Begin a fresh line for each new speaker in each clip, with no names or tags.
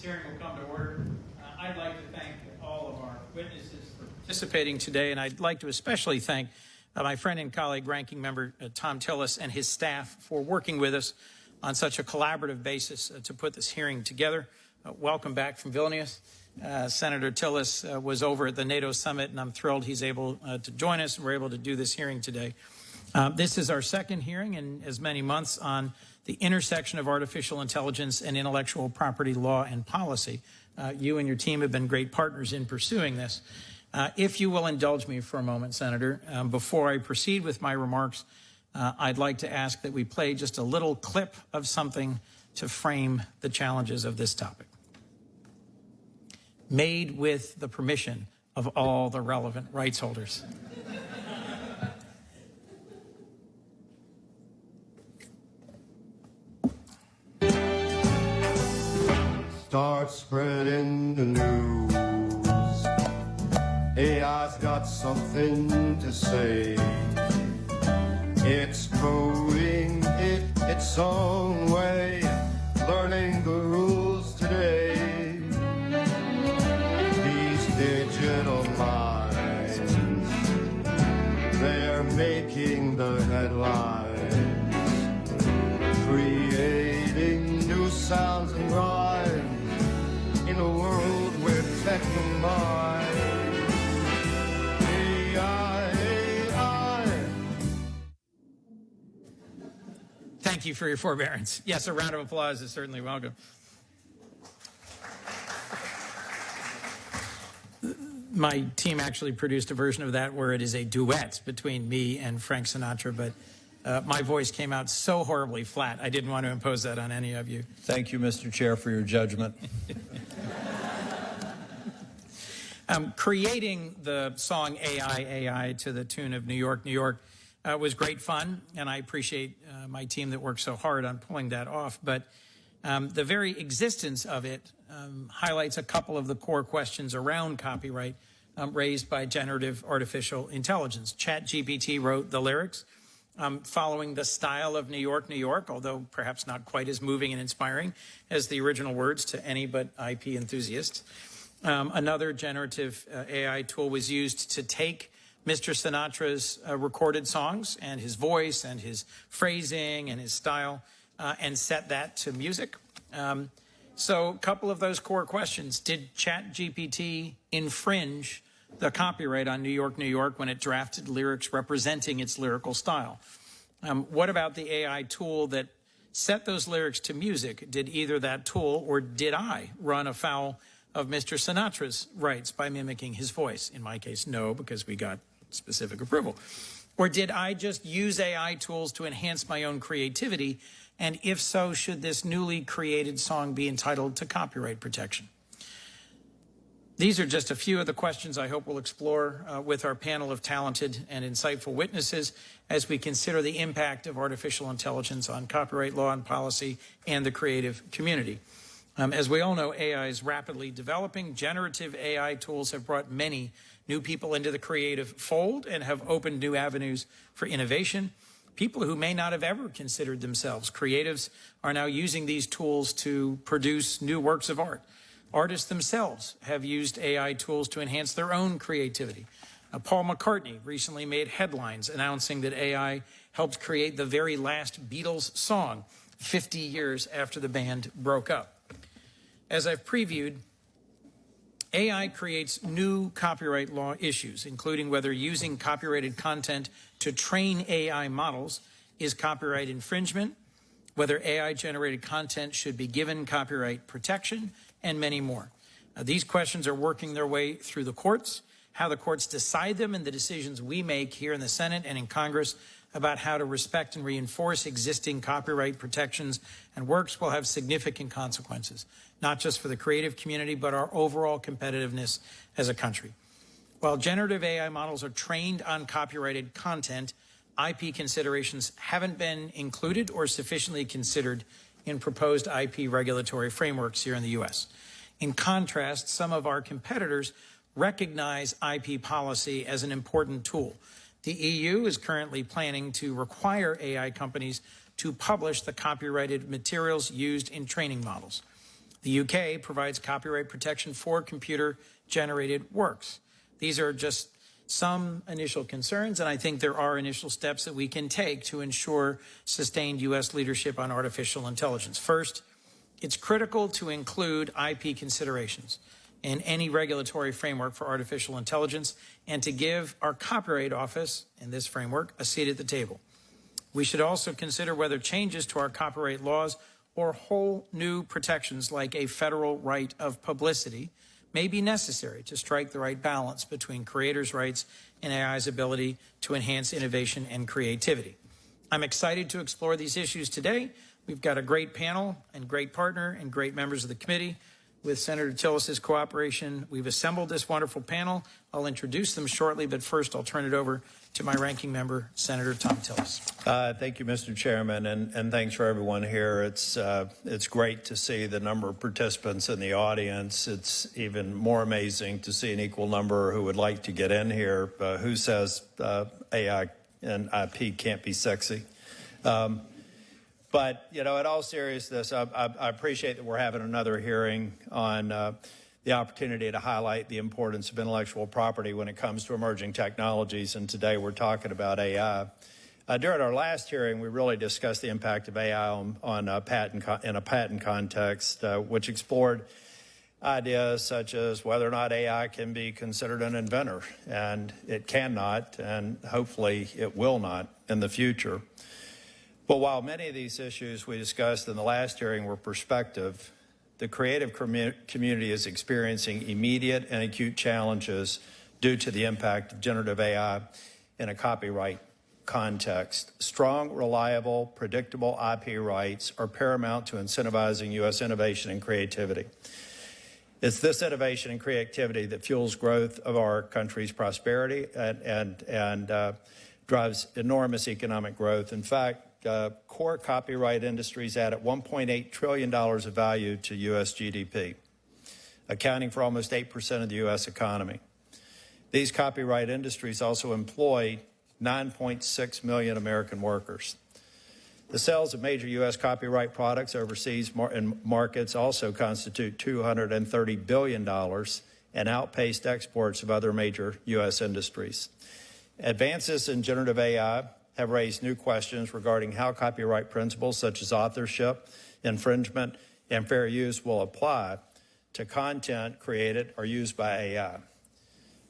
hearing will come to order. I'd like to thank all of our witnesses for participating today, and I'd like to especially thank my friend and colleague, Ranking Member Thom Tillis, and his staff for working with us on such a collaborative basis to put this hearing together. Welcome back from Vilnius. Senator Tillis was over at the NATO summit, and I'm thrilled he's able to join us, and we're able to do this hearing today. This is our second hearing in as many months on the intersection of artificial intelligence and intellectual property law and policy. You and your team have been great partners in pursuing this. If you will indulge me for a moment, Senator, before I proceed with my remarks, I'd like to ask that we play just a little clip of something to frame the challenges of this topic. Made with the permission of all the relevant rights holders.
Start spreading the news. AI's got something to say. It's coding it its own way, learning the rules today. These digital minds, they're making the headlines, creating new sounds and rhymes in a world where tech combines.
Thank you for your forbearance. Yes, a round of applause is certainly welcome. My team actually produced a version of that where it is a duet between me and Frank Sinatra, but my voice came out so horribly flat, I didn't want to impose that on any of you.
Thank you, Mr. Chair, for your judgment.
Creating the song AI to the tune of New York, New York was great fun, and I appreciate my team that worked so hard on pulling that off. But the very existence of it highlights a couple of the core questions around copyright raised by generative artificial intelligence. ChatGPT wrote the lyrics following the style of New York, New York, although perhaps not quite as moving and inspiring as the original words to any but IP enthusiasts. Another generative AI tool was used to take Mr. Sinatra's recorded songs and his voice and his phrasing and his style and set that to music. So a couple of those core questions. Did ChatGPT infringe the copyright on New York, New York when it drafted lyrics representing its lyrical style? What about the AI tool that set those lyrics to music? Did either that tool or did I run afoul of Mr. Sinatra's rights by mimicking his voice? In my case, no, because we got specific approval. Or did I just use AI tools to enhance my own creativity? And if so, should this newly created song be entitled to copyright protection? These are just a few of the questions I hope we'll explore with our panel of talented and insightful witnesses as we consider the impact of artificial intelligence on copyright law and policy and the creative community. As we all know, AI is rapidly developing. Generative AI tools have brought many new people into the creative fold and have opened new avenues for innovation. People who may not have ever considered themselves creatives are now using these tools to produce new works of art. Artists themselves have used AI tools to enhance their own creativity. Paul McCartney recently made headlines announcing that AI helped create the very last Beatles song 50 years after the band broke up. As I've previewed, AI creates new copyright law issues, including whether using copyrighted content to train AI models is copyright infringement, whether AI-generated content should be given copyright protection, and many more. These questions are working their way through the courts. How the courts decide them and the decisions we make here in the Senate and in Congress about how to respect and reinforce existing copyright protections and works will have significant consequences, not just for the creative community, but our overall competitiveness as a country. While generative AI models are trained on copyrighted content, IP considerations haven't been included or sufficiently considered in proposed IP regulatory frameworks here in the U.S. In contrast, some of our competitors recognize IP policy as an important tool. The EU is currently planning to require AI companies to publish the copyrighted materials used in training models. The UK provides copyright protection for computer-generated works. These are just some initial concerns, and I think there are initial steps that we can take to ensure sustained U.S. leadership on artificial intelligence. First, it's critical to include IP considerations in any regulatory framework for artificial intelligence and to give our Copyright Office in this framework a seat at the table. We should also consider whether changes to our copyright laws or whole new protections like a federal right of publicity may be necessary to strike the right balance between creators' rights and AI's ability to enhance innovation and creativity. I'm excited to explore these issues today. We've got a great panel and great partner and great members of the committee. With Senator Tillis's cooperation, we've assembled this wonderful panel. I'll introduce them shortly, but first I'll turn it over to my ranking member, Senator Thom Tillis.
Thank you, Mr. Chairman, and thanks for everyone here. It's great to see the number of participants in the audience. It's even more amazing to see an equal number who would like to get in here. Who says AI and IP can't be sexy? But, you know, in all seriousness, I appreciate that we're having another hearing on the opportunity to highlight the importance of intellectual property when it comes to emerging technologies, and today we're talking about AI. During our last hearing, we really discussed the impact of AI on a patent context, which explored ideas such as whether or not AI can be considered an inventor, and it cannot, and hopefully it will not in the future. But while many of these issues we discussed in the last hearing were perspective, the creative community is experiencing immediate and acute challenges due to the impact of generative AI in a copyright context. Strong, reliable, predictable IP rights are paramount to incentivizing U.S. innovation and creativity. It's this innovation and creativity that fuels growth of our country's prosperity and drives enormous economic growth. In fact, core copyright industries added $1.8 trillion of value to U.S. GDP, accounting for almost 8% of the U.S. economy. These copyright industries also employ 9.6 million American workers. The sales of major U.S. copyright products overseas in markets also constitute $230 billion and outpaced exports of other major U.S. industries. Advances in generative AI have raised new questions regarding how copyright principles such as authorship, infringement, and fair use will apply to content created or used by AI.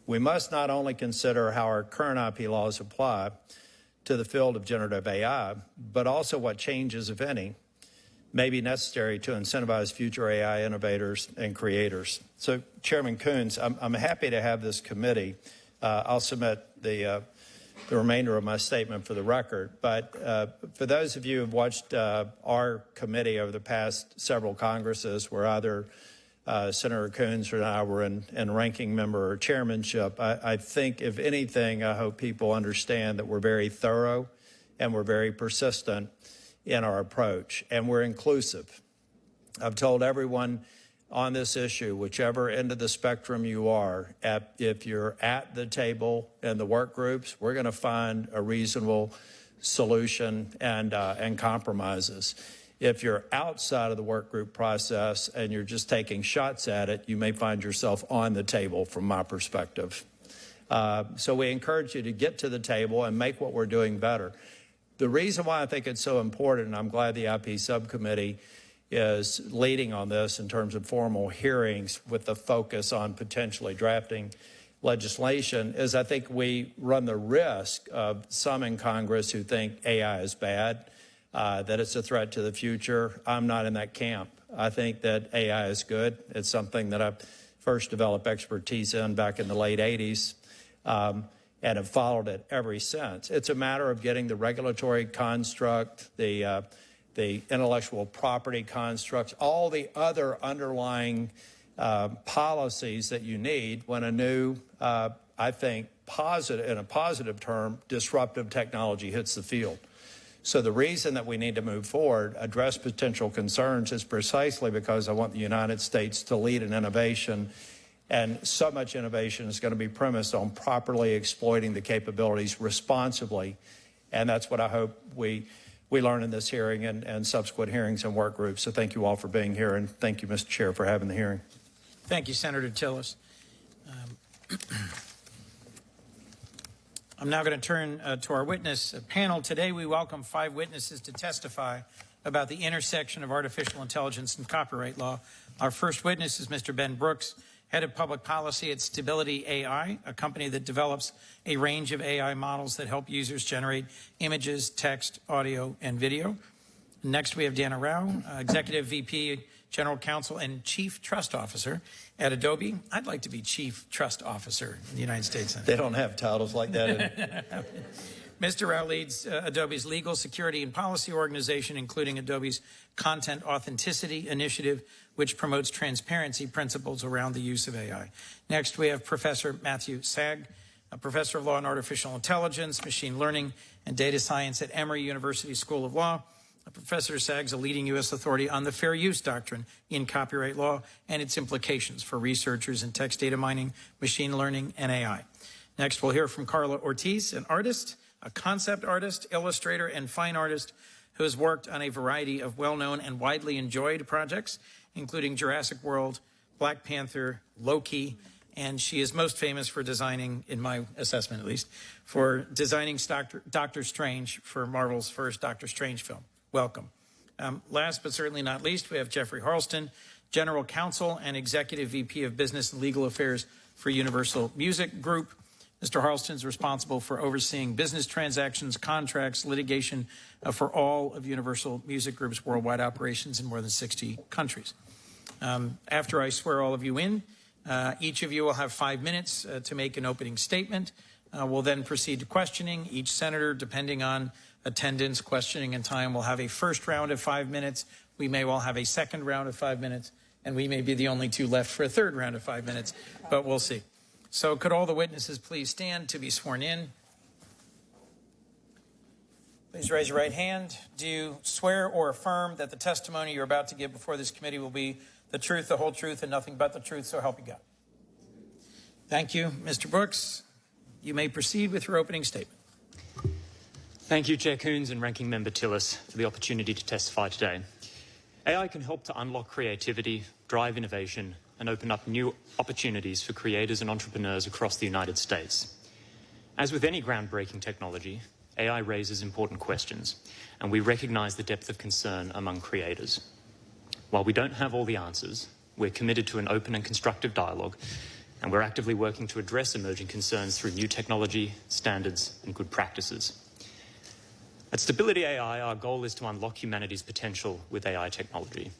We must not only consider how our current IP laws apply to the field of generative AI, but also what changes, if any, may be necessary to incentivize future AI innovators and creators. So, Chairman Coons, I'm happy to have this committee. I'll submit the remainder of my statement for the record. But for those of you who have watched our committee over the past several Congresses, where either Senator Coons and I were in ranking member or chairmanship, I think, if anything, I hope people understand that we're very thorough and we're very persistent in our approach, and we're inclusive. I've told everyone on this issue, whichever end of the spectrum you are, if you're at the table in the work groups, we're going to find a reasonable solution and compromises. If you're outside of the work group process and you're just taking shots at it, you may find yourself on the table from my perspective. So we encourage you to get to the table and make what we're doing better. The reason why I think it's so important, and I'm glad the IP subcommittee is leading on this in terms of formal hearings with the focus on potentially drafting legislation, is I think we run the risk of some in Congress who think AI is bad, that it's a threat to the future. I'm not in that camp. I think that AI is good. It's something that I first developed expertise in back in the late 80s and have followed it ever since. It's a matter of getting the regulatory construct, the intellectual property constructs, all the other underlying policies that you need when a new, I think, positive, in a positive term, disruptive technology hits the field. So the reason that we need to move forward, address potential concerns, is precisely because I want the United States to lead in innovation, and so much innovation is going to be premised on properly exploiting the capabilities responsibly, and that's what I hope we we learn in this hearing and subsequent hearings and work groups. So thank you all for being here, and thank you, Mr. Chair, for having the hearing.
Thank you, Senator Tillis. I'm now going to turn to our witness panel. Today, we welcome 5 witnesses to testify about the intersection of artificial intelligence and copyright law. Our first witness is Mr. Ben Brooks, Head of Public Policy at Stability AI, a company that develops a range of AI models that help users generate images, text, audio, and video. Next, we have Dana Rao, Executive VP, General Counsel, and Chief Trust Officer at Adobe. I'd like to be Chief Trust Officer in the United States.
They don't have titles like that.
Mr. Rao leads Adobe's legal, security, and policy organization, including Adobe's Content Authenticity Initiative, which promotes transparency principles around the use of AI. Next, we have Professor Matthew Saag, a professor of law and artificial intelligence, machine learning, and data science at Emory University School of Law. Professor Saag is a leading U.S. authority on the fair use doctrine in copyright law and its implications for researchers in text data mining, machine learning, and AI. Next, we'll hear from Carla Ortiz, an artist, a concept artist, illustrator, and fine artist who has worked on a variety of well-known and widely enjoyed projects, including Jurassic World, Black Panther, Loki, and she is most famous for designing, in my assessment at least, for designing Doctor Strange for Marvel's first Doctor Strange film. Welcome. Last but certainly not least, we have Jeffrey Harlston, General Counsel and Executive VP of Business and Legal Affairs for Universal Music Group. Mr. Harlston is responsible for overseeing business transactions, contracts, litigation for all of Universal Music Group's worldwide operations in more than 60 countries. After I swear all of you in, each of you will have 5 minutes to make an opening statement. We'll then proceed to questioning. Each senator, depending on attendance, questioning, and time, will have a first round of 5 minutes. We may well have a second round of 5 minutes, and we may be the only 2 left for a third round of 5 minutes, but we'll see. So could all the witnesses please stand to be sworn in? Please raise your right hand. Do you swear or affirm that the testimony you're about to give before this committee will be the truth, the whole truth, and nothing but the truth, so help you God? Thank you. Mr. Brooks, you may proceed with your opening statement.
Thank you, Chair Coons and Ranking Member Tillis, for the opportunity to testify today. AI can help to unlock creativity, drive innovation, and open up new opportunities for creators and entrepreneurs across the United States. As with any groundbreaking technology, AI raises important questions, and we recognize the depth of concern among creators. While we don't have all the answers, we're committed to an open and constructive dialogue, and we're actively working to address emerging concerns through new technology, standards, and good practices. At Stability AI, our goal is to unlock humanity's potential with AI technology.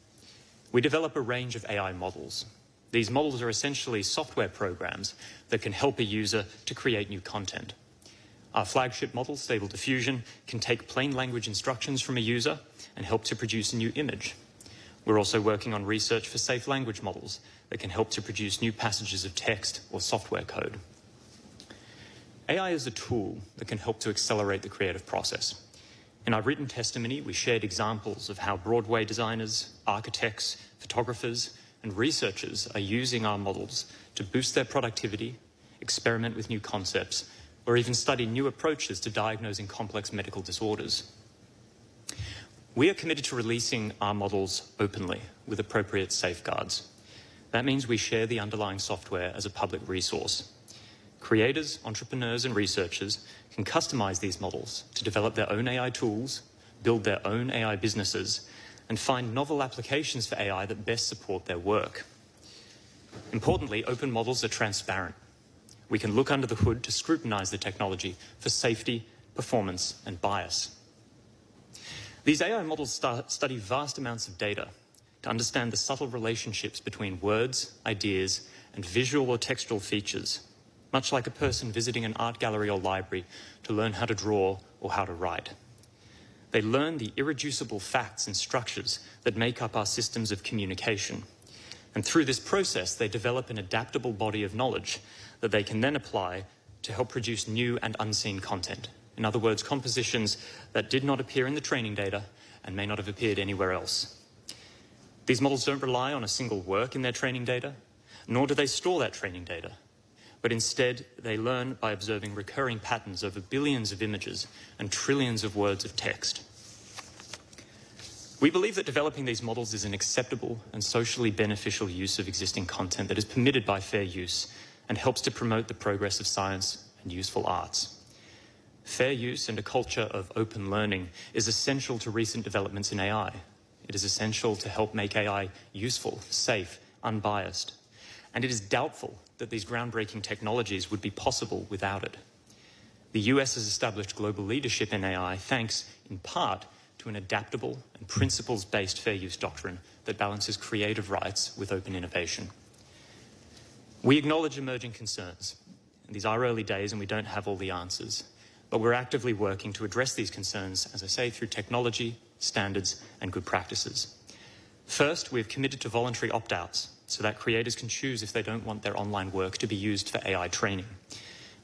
We develop a range of AI models. These models are essentially software programs that can help a user to create new content. Our flagship model, Stable Diffusion, can take plain language instructions from a user and help to produce a new image. We're also working on research for safe language models that can help to produce new passages of text or software code. AI is a tool that can help to accelerate the creative process. In our written testimony, we shared examples of how Broadway designers, architects, photographers, and researchers are using our models to boost their productivity, experiment with new concepts, or even study new approaches to diagnosing complex medical disorders. We are committed to releasing our models openly with appropriate safeguards. That means we share the underlying software as a public resource. Creators, entrepreneurs, and researchers can customize these models to develop their own AI tools, build their own AI businesses, and find novel applications for AI that best support their work. Importantly, open models are transparent. We can look under the hood to scrutinize the technology for safety, performance, and bias. These AI models study vast amounts of data to understand the subtle relationships between words, ideas, and visual or textual features, much like a person visiting an art gallery or library to learn how to draw or how to write. They learn the irreducible facts and structures that make up our systems of communication. And through this process, they develop an adaptable body of knowledge that they can then apply to help produce new and unseen content. In other words, compositions that did not appear in the training data and may not have appeared anywhere else. These models don't rely on a single work in their training data, nor do they store that training data. But instead, they learn by observing recurring patterns over billions of images and trillions of words of text. We believe that developing these models is an acceptable and socially beneficial use of existing content that is permitted by fair use and helps to promote the progress of science and useful arts. Fair use and a culture of open learning is essential to recent developments in AI. It is essential to help make AI useful, safe, unbiased. And it is doubtful that these groundbreaking technologies would be possible without it. The US has established global leadership in AI thanks, in part, to an adaptable and principles-based fair use doctrine that balances creative rights with open innovation. We acknowledge emerging concerns. These are early days and we don't have all the answers, but we're actively working to address these concerns, as I say, through technology, standards, and good practices. First, we have committed to voluntary opt-outs so that creators can choose if they don't want their online work to be used for AI training.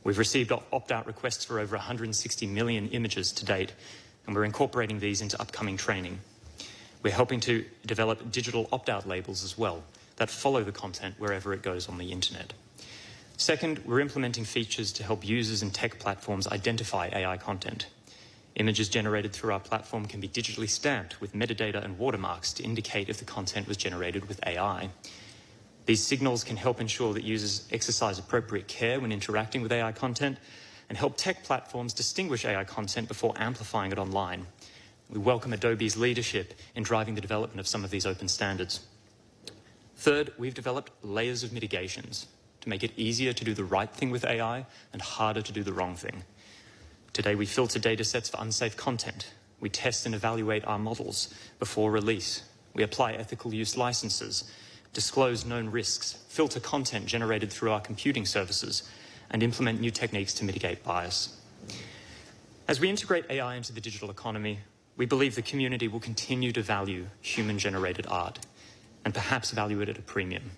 We've received opt-out requests for over 160 million images to date, and we're incorporating these into upcoming training. We're helping to develop digital opt-out labels as well that follow the content wherever it goes on the internet. Second, we're implementing features to help users and tech platforms identify AI content. Images generated through our platform can be digitally stamped with metadata and watermarks to indicate if the content was generated with AI. These signals can help ensure that users exercise appropriate care when interacting with AI content and help tech platforms distinguish AI content before amplifying it online. We welcome Adobe's leadership in driving the development of some of these open standards. Third, we've developed layers of mitigations to make it easier to do the right thing with AI and harder to do the wrong thing. Today, we filter data sets for unsafe content. We test and evaluate our models before release. We apply ethical use licenses, disclose known risks, filter content generated through our computing services, and implement new techniques to mitigate bias. As we integrate AI into the digital economy, we believe the community will continue to value human-generated art and perhaps value it at a premium.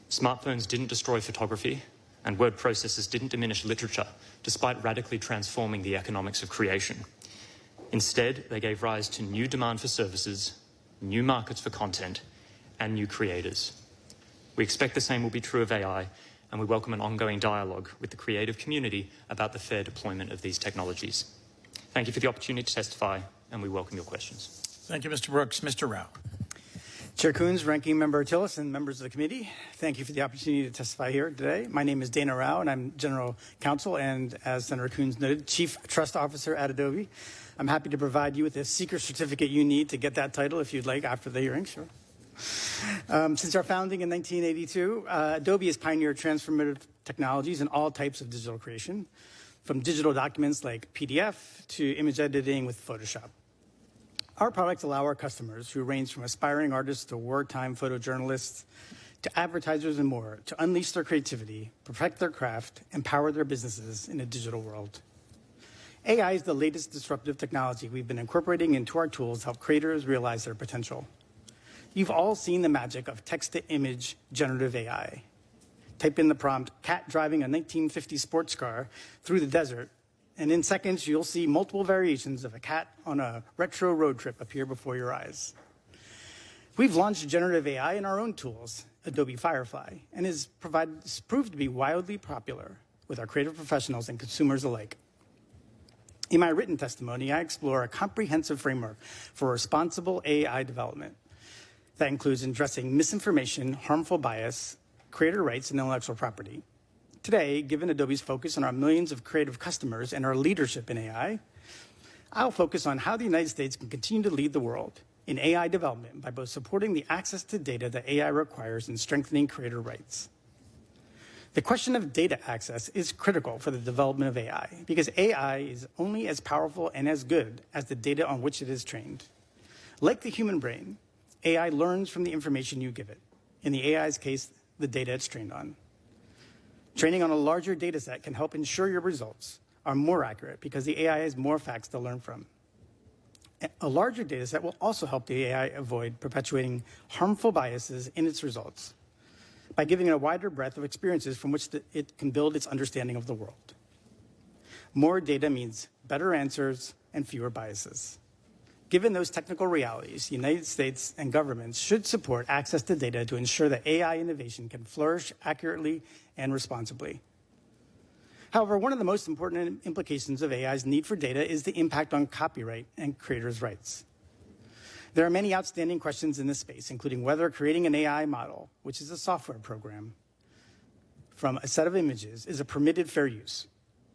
Smartphones didn't destroy photography, and word processors didn't diminish literature, despite radically transforming the economics of creation. Instead, they gave rise to new demand for services, new markets for content, and new creators. We expect the same will be true of AI, and we welcome an ongoing dialogue with the creative community about the fair deployment of these technologies. Thank you for the opportunity to testify, and we welcome your questions.
Thank you, Mr. Brooks. Mr. Rao.
Chair Coons, Ranking Member Tillis, and members of the committee, thank you for the opportunity to testify here today. My name is Dana Rao, and I'm General Counsel and, as Senator Coons noted, Chief Trust Officer at Adobe. I'm happy to provide you with the secret certificate you need to get that title if you'd like after the hearing, sure. Since our founding in 1982, Adobe has pioneered transformative technologies in all types of digital creation, from digital documents like PDF to image editing with Photoshop. Our products allow our customers, who range from aspiring artists to wartime photojournalists to advertisers and more, to unleash their creativity, perfect their craft, and power their businesses in a digital world. AI is the latest disruptive technology we've been incorporating into our tools to help creators realize their potential. You've all seen the magic of text-to-image generative AI. Type in the prompt, "cat driving a 1950 sports car through the desert," and in seconds, you'll see multiple variations of a cat on a retro road trip appear before your eyes. We've launched generative AI in our own tools, Adobe Firefly, and it's proved to be wildly popular with our creative professionals and consumers alike. In my written testimony, I explore a comprehensive framework for responsible AI development. That includes addressing misinformation, harmful bias, creator rights, and intellectual property. Today, given Adobe's focus on our millions of creative customers and our leadership in AI, I'll focus on how the United States can continue to lead the world in AI development by both supporting the access to data that AI requires and strengthening creator rights. The question of data access is critical for the development of AI because AI is only as powerful and as good as the data on which it is trained. Like the human brain, AI learns from the information you give it. In the AI's case, the data it's trained on. Training on a larger data set can help ensure your results are more accurate because the AI has more facts to learn from. A larger data set will also help the AI avoid perpetuating harmful biases in its results by giving it a wider breadth of experiences from which it can build its understanding of the world. More data means better answers and fewer biases. Given those technical realities, the United States and governments should support access to data to ensure that AI innovation can flourish accurately and responsibly. However, one of the most important implications of AI's need for data is the impact on copyright and creators' rights. There are many outstanding questions in this space, including whether creating an AI model, which is a software program, from a set of images is a permitted fair use,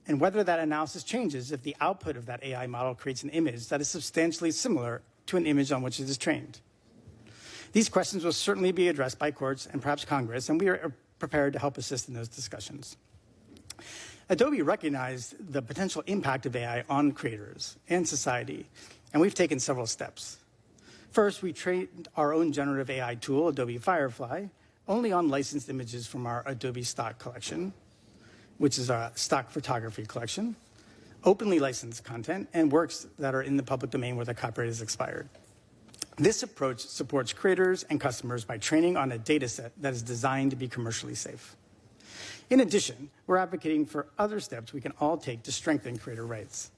and whether that analysis changes if the output of that AI model creates an image that is substantially similar to an image on which it is trained. These questions will certainly be addressed by courts and perhaps Congress, and we are prepared to help assist in those discussions. Adobe recognized the potential impact of AI on creators and society, and we've taken several steps. First, we trained our own generative AI tool, Adobe Firefly, only on licensed images from our Adobe Stock collection, which is a stock photography collection, openly licensed content, and works that are in the public domain where the copyright is expired. This approach supports creators and customers by training on a data set that is designed to be commercially safe. In addition, we're advocating for other steps we can all take to strengthen creator rights.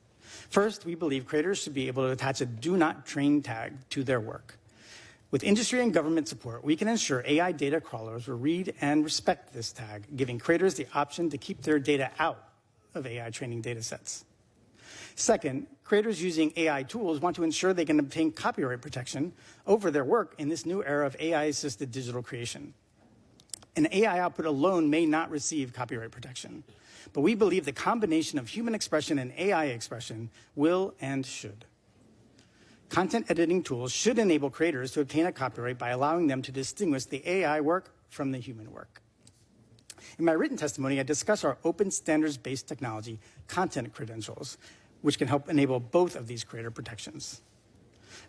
First, we believe creators should be able to attach a do not train tag to their work. With industry and government support, we can ensure AI data crawlers will read and respect this tag, giving creators the option to keep their data out of AI training data sets. Second, creators using AI tools want to ensure they can obtain copyright protection over their work in this new era of AI-assisted digital creation. An AI output alone may not receive copyright protection, but we believe the combination of human expression and AI expression will and should. Content editing tools should enable creators to obtain a copyright by allowing them to distinguish the AI work from the human work. In my written testimony, I discuss our open standards-based technology, Content Credentials, which can help enable both of these creator protections.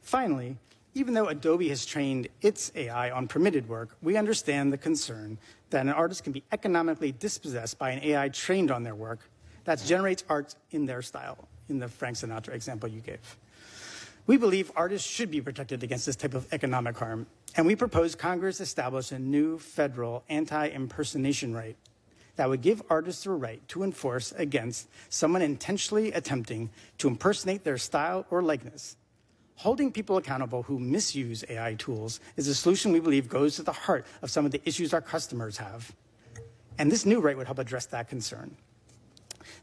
Finally, even though Adobe has trained its AI on permitted work, we understand the concern that an artist can be economically dispossessed by an AI trained on their work that generates art in their style, in the Frank Sinatra example you gave. We believe artists should be protected against this type of economic harm, and we propose Congress establish a new federal anti-impersonation right that would give artists a right to enforce against someone intentionally attempting to impersonate their style or likeness. Holding people accountable who misuse AI tools is a solution we believe goes to the heart of some of the issues our customers have. And this new right would help address that concern.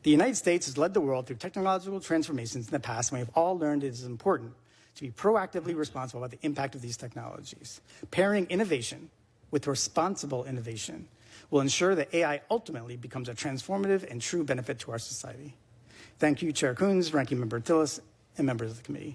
The United States has led the world through technological transformations in the past, and we have all learned it is important to be proactively responsible about the impact of these technologies. Pairing innovation with responsible innovation will ensure that AI ultimately becomes a transformative and true benefit to our society. Thank you, Chair Coons, Ranking Member Tillis, and members of the committee.